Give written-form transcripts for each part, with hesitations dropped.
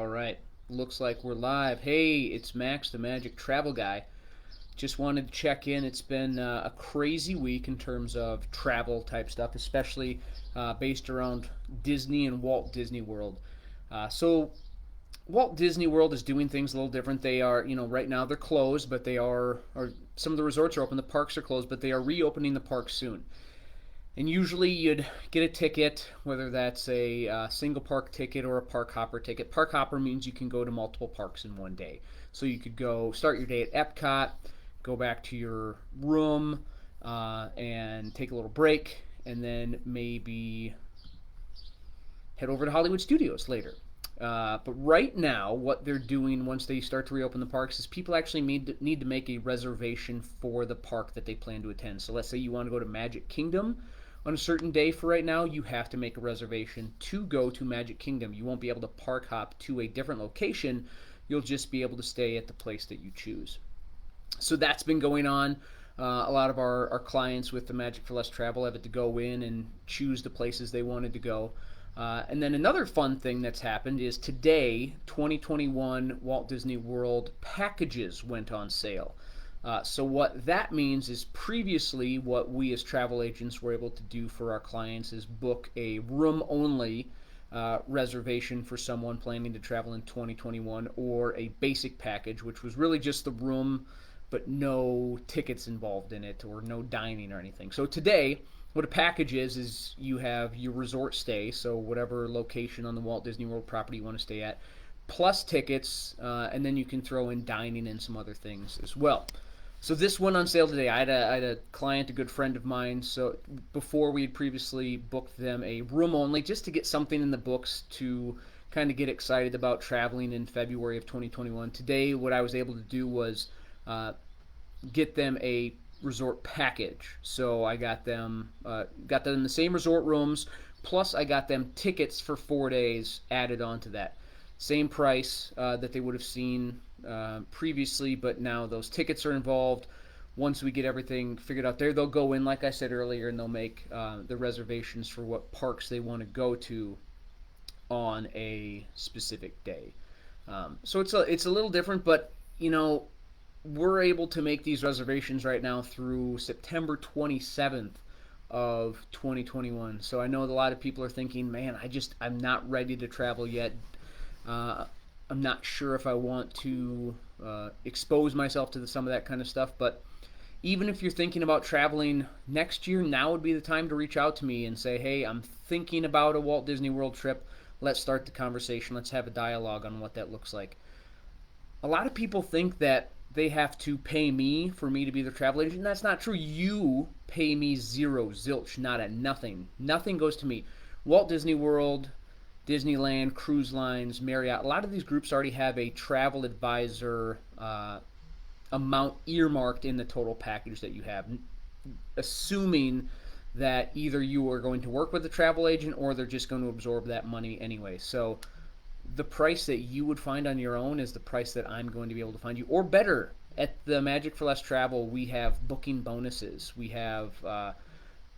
All right. Looks like we're live. Hey, it's Max, the Magic Travel Guy. Just wanted to check in. It's been a crazy week in terms of travel type stuff, especially based around Disney and Walt Disney World. So, Walt Disney World is doing things a little different. They are, right now they're closed, but or some of the resorts are open, the parks are closed, but they are reopening the parks soon. And usually you'd get a ticket, whether that's a single park ticket or a park hopper ticket. Park hopper means you can go to multiple parks in one day. So you could go start your day at Epcot, go back to your room, and take a little break, and then maybe head over to Hollywood Studios later. But right now, what they're doing once they start to reopen the parks is people actually need to make a reservation for the park that they plan to attend. So let's say you want to go to Magic Kingdom on a certain day for right now, you have to make a reservation to go to Magic Kingdom. You won't be able to park hop to a different location. You'll just be able to stay at the place that you choose. So that's been going on. A lot of our clients with the Magic for Less Travel have had to go in and choose the places they wanted to go. And then another fun thing that's happened is today, 2021 Walt Disney World Packages went on sale. So what that means is previously what we as travel agents were able to do for our clients is book a room-only reservation for someone planning to travel in 2021, or a basic package, which was really just the room but no tickets involved in it or no dining or anything. So today, what a package is you have your resort stay, so whatever location on the Walt Disney World property you want to stay at, plus tickets, and then you can throw in dining and some other things as well. So this went on sale today. I had a client, a good friend of mine. So before, we had previously booked them a room only just to get something in the books to kind of get excited about traveling in February of 2021. Today, what I was able to do was get them a resort package. So I got them in the same resort rooms, plus I got them tickets for 4 days added onto that. Same price that they would have seen previously, but now those tickets are involved. Once we get everything figured out there, they'll go in, like I said earlier, and they'll make the reservations for what parks they want to go to on a specific day. So it's a little different, but we're able to make these reservations right now through September 27th of 2021. So I know a lot of people are thinking, man, I'm not ready to travel yet. I'm not sure if I want to expose myself to some of that kind of stuff, but even if you're thinking about traveling next year, now would be the time to reach out to me and say, hey, I'm thinking about a Walt Disney World trip. Let's start the conversation. Let's have a dialogue on what that looks like. A lot of people think that they have to pay me for me to be their travel agent. That's not true. You pay me zero, zilch, nada, nothing. Nothing goes to me. Walt Disney World, Disneyland, cruise lines, Marriott, a lot of these groups already have a travel advisor amount earmarked in the total package that you have, assuming that either you are going to work with a travel agent or they're just going to absorb that money anyway. So the price that you would find on your own is the price that I'm going to be able to find you, or better. At the Magic for Less Travel, we have booking bonuses. We have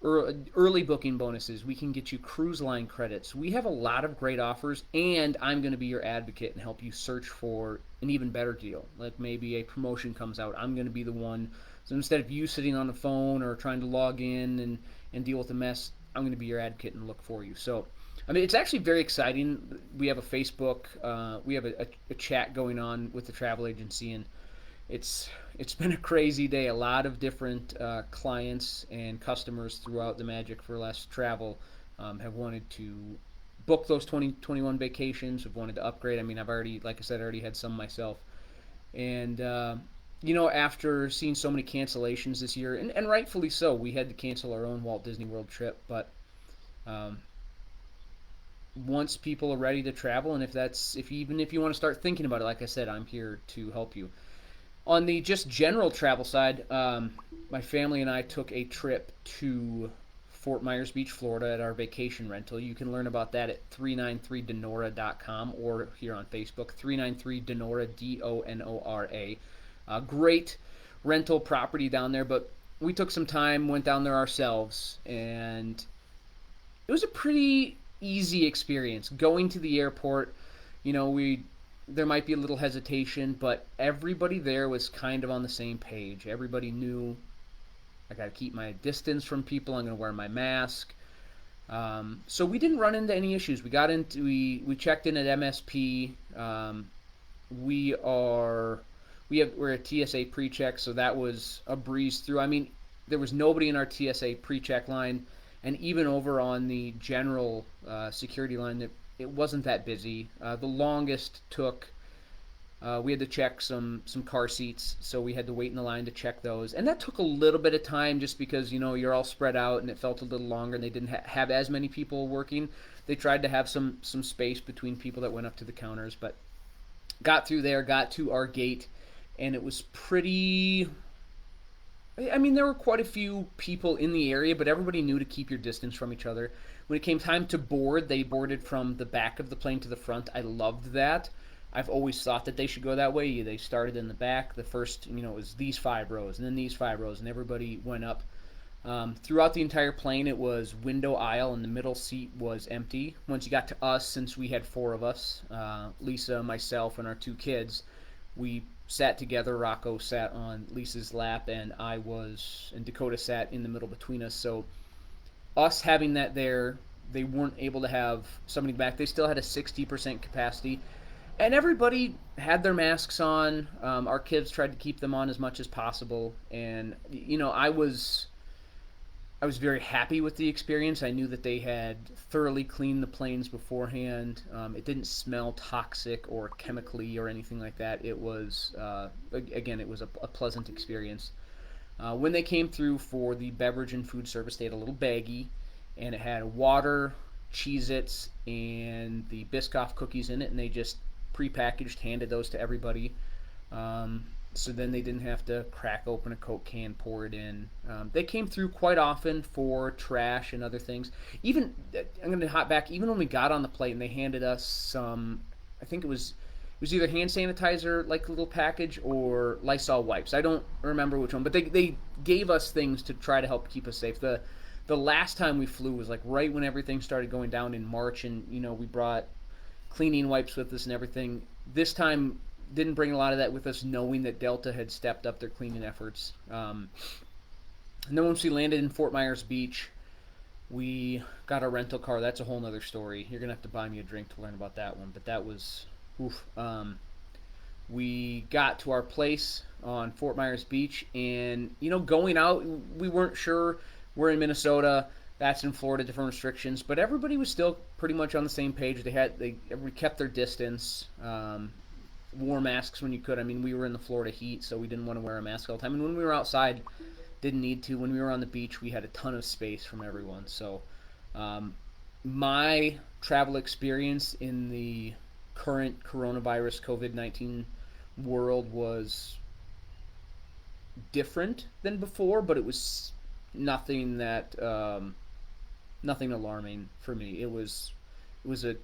early booking bonuses. We can get you cruise line credits. We have a lot of great offers, and I'm going to be your advocate and help you search for an even better deal. Like maybe a promotion comes out. I'm going to be the one. So instead of you sitting on the phone or trying to log in and deal with the mess, I'm going to be your advocate and look for you. So I mean, it's actually very exciting. We have a Facebook, we have a chat going on with the travel agency, and it's been a crazy day. A lot of different clients and customers throughout the Magic for Less Travel have wanted to book those 2021 vacations, have wanted to upgrade. I mean, I've already, like I said, already had some myself. And, after seeing so many cancellations this year, and rightfully so, we had to cancel our own Walt Disney World trip, but once people are ready to travel, and even if you want to start thinking about it, like I said, I'm here to help you. On the just general travel side, my family and I took a trip to Fort Myers Beach, Florida at our vacation rental. You can learn about that at 393denora.com or here on Facebook, 393denora, Donora. Great rental property down there, but we took some time, went down there ourselves, and it was a pretty easy experience. Going to the airport, we there might be a little hesitation, but everybody there was kind of on the same page. Everybody knew I got to keep my distance from people. I'm going to wear my mask. So we didn't run into any issues. We checked in at MSP. We are we're a TSA pre-check, so that was a breeze through. I mean, there was nobody in our TSA pre-check line, and even over on the general security line, it wasn't that busy. The longest took. We had to check some car seats, so we had to wait in the line to check those, and that took a little bit of time just because you're all spread out, and it felt a little longer, and they didn't have as many people working. They tried to have some space between people that went up to the counters, but got through there, got to our gate, and it was pretty. I mean, there were quite a few people in the area, but everybody knew to keep your distance from each other. When it came time to board, they boarded from the back of the plane to the front. I loved that. I've always thought that they should go that way. They started in the back. The first, it was these 5 rows, and then these 5 rows, and everybody went up. Throughout the entire plane, it was window aisle, and the middle seat was empty. Once you got to us, since we had 4 of us, Lisa, myself, and our 2 kids, we sat together. Rocco sat on Lisa's lap, and Dakota sat in the middle between us. So us having that there, they weren't able to have somebody back. They still had a 60% capacity. And everybody had their masks on. Our kids tried to keep them on as much as possible. And, I was very happy with the experience. I knew that they had thoroughly cleaned the planes beforehand. It didn't smell toxic or chemically or anything like that. It was, again, it was a pleasant experience. When they came through for the beverage and food service, they had a little baggie, and it had water, Cheez-Its, and the Biscoff cookies in it, and they just prepackaged, handed those to everybody. So then they didn't have to crack open a Coke can, pour it in. They came through quite often for trash and other things. Even, I'm going to hop back, even when we got on the plane, they handed us some, I think it was either hand sanitizer, like a little package, or Lysol wipes. I don't remember which one, but they gave us things to try to help keep us safe. The last time we flew was like right when everything started going down in March, and we brought cleaning wipes with us and everything. This time didn't bring a lot of that with us, knowing that Delta had stepped up their cleaning efforts. And then once we landed in Fort Myers Beach, we got a rental car. That's a whole nother story. You're gonna have to buy me a drink to learn about that one, but that was oof. We got to our place on Fort Myers Beach, and going out, we weren't sure. We're in Minnesota. That's in Florida, different restrictions, but everybody was still pretty much on the same page. Everybody kept their distance, wore masks when you could. I mean, we were in the Florida heat, so we didn't want to wear a mask all the time. And when we were outside, didn't need to. When we were on the beach, we had a ton of space from everyone. So my travel experience in the current coronavirus COVID-19 world was different than before, but it was nothing that nothing alarming for me. It was an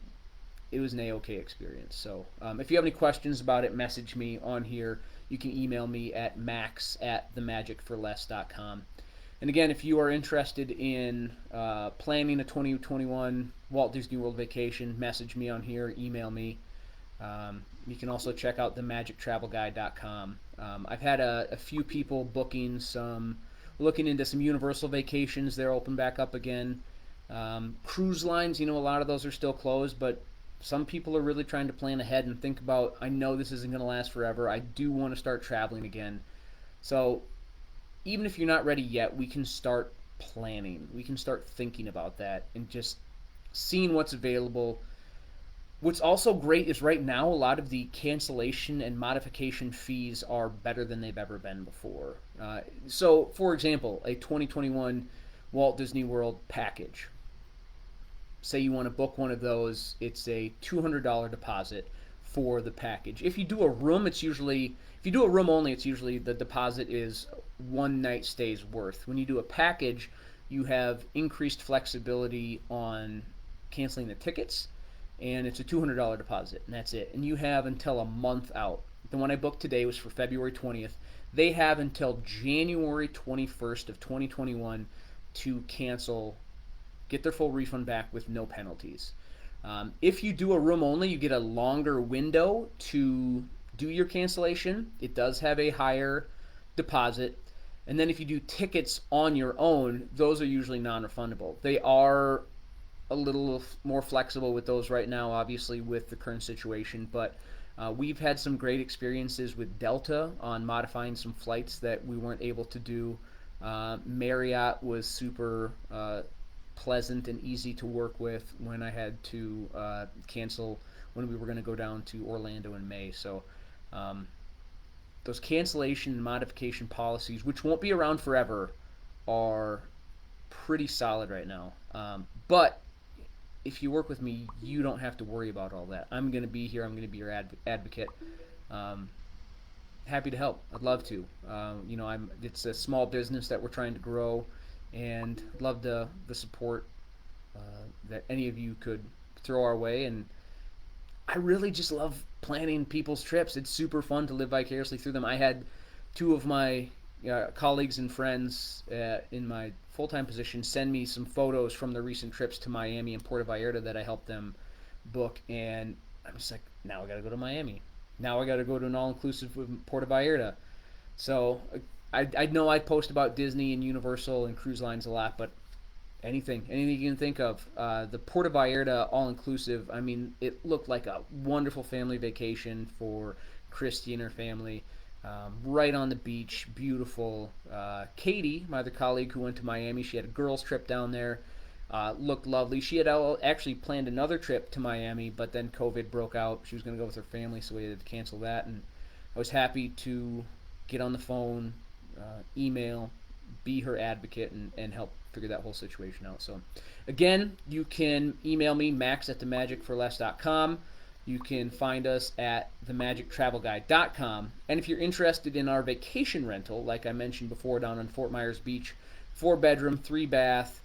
A-OK experience. So if you have any questions about it, message me on here. You can email me at max@themagicforless.com. And again, if you are interested in planning a 2021 Walt Disney World vacation, message me on here, email me. You can also check out themagictravelguide.com. I've had a few people looking into some Universal vacations. They're open back up again. Cruise lines, a lot of those are still closed, but some people are really trying to plan ahead and think about, I know this isn't going to last forever. I do want to start traveling again. So even if you're not ready yet, we can start planning. We can start thinking about that and just seeing what's available. What's also great is right now a lot of the cancellation and modification fees are better than they've ever been before. So, for example, a 2021 Walt Disney World package. Say you want to book one of those, it's a $200 deposit for the package. If you do a room, if you do a room only, it's usually the deposit is one night stay's worth. When you do a package, you have increased flexibility on canceling the tickets, and it's a $200 deposit, and that's it. And you have until a month out. The one I booked today was for February 20th. They have until January 21st of 2021 to cancel, get their full refund back with no penalties. If you do a room only, you get a longer window to do your cancellation. It does have a higher deposit. And then if you do tickets on your own, those are usually non-refundable. They are a little more flexible with those right now, obviously, with the current situation. But we've had some great experiences with Delta on modifying some flights that we weren't able to do. Marriott was super pleasant and easy to work with when I had to cancel when we were going to go down to Orlando in May. So um, those cancellation and modification policies, which won't be around forever, are pretty solid right now. But if you work with me, you don't have to worry about all that. I'm going to be here. I'm going to be your advocate. Um, Happy to help. I'd love to. It's a small business that we're trying to grow, and love the support that any of you could throw our way. And I really just love planning people's trips. It's super fun to live vicariously through them. I had two of my colleagues and friends in my full-time position send me some photos from their recent trips to Miami and Puerto Vallarta that I helped them book, and I'm just like, now I got to go to Miami. Now I got to go to an all-inclusive with Puerto Vallarta. So I know I post about Disney and Universal and cruise lines a lot, but anything you can think of. The Puerto Vallarta all-inclusive, I mean, it looked like a wonderful family vacation for Christy and her family. Right on the beach, beautiful. Katie, my other colleague who went to Miami, she had a girls' trip down there. Looked lovely. She had actually planned another trip to Miami, but then COVID broke out. She was going to go with her family, so we had to cancel that. And I was happy to get on the phone, email, be her advocate, and help figure that whole situation out. So, again, you can email me, max@themagicforless.com. You can find us at themagictravelguide.com. And if you're interested in our vacation rental, like I mentioned before, down on Fort Myers Beach, 4-bedroom, 3-bath,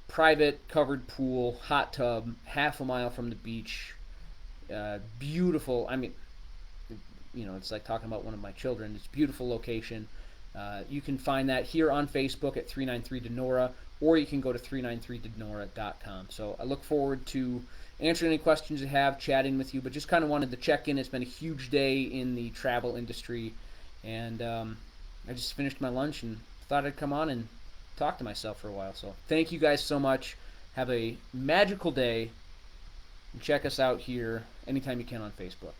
private covered pool, hot tub, half a mile from the beach, beautiful. I mean, it's like talking about one of my children. It's a beautiful location. You can find that here on Facebook at 393 Denora, or you can go to 393denora.com. So I look forward to answering any questions you have, chatting with you, but just kind of wanted to check in. It's been a huge day in the travel industry, and I just finished my lunch and thought I'd come on and talk to myself for a while. So thank you guys so much. Have a magical day, and check us out here anytime you can on Facebook.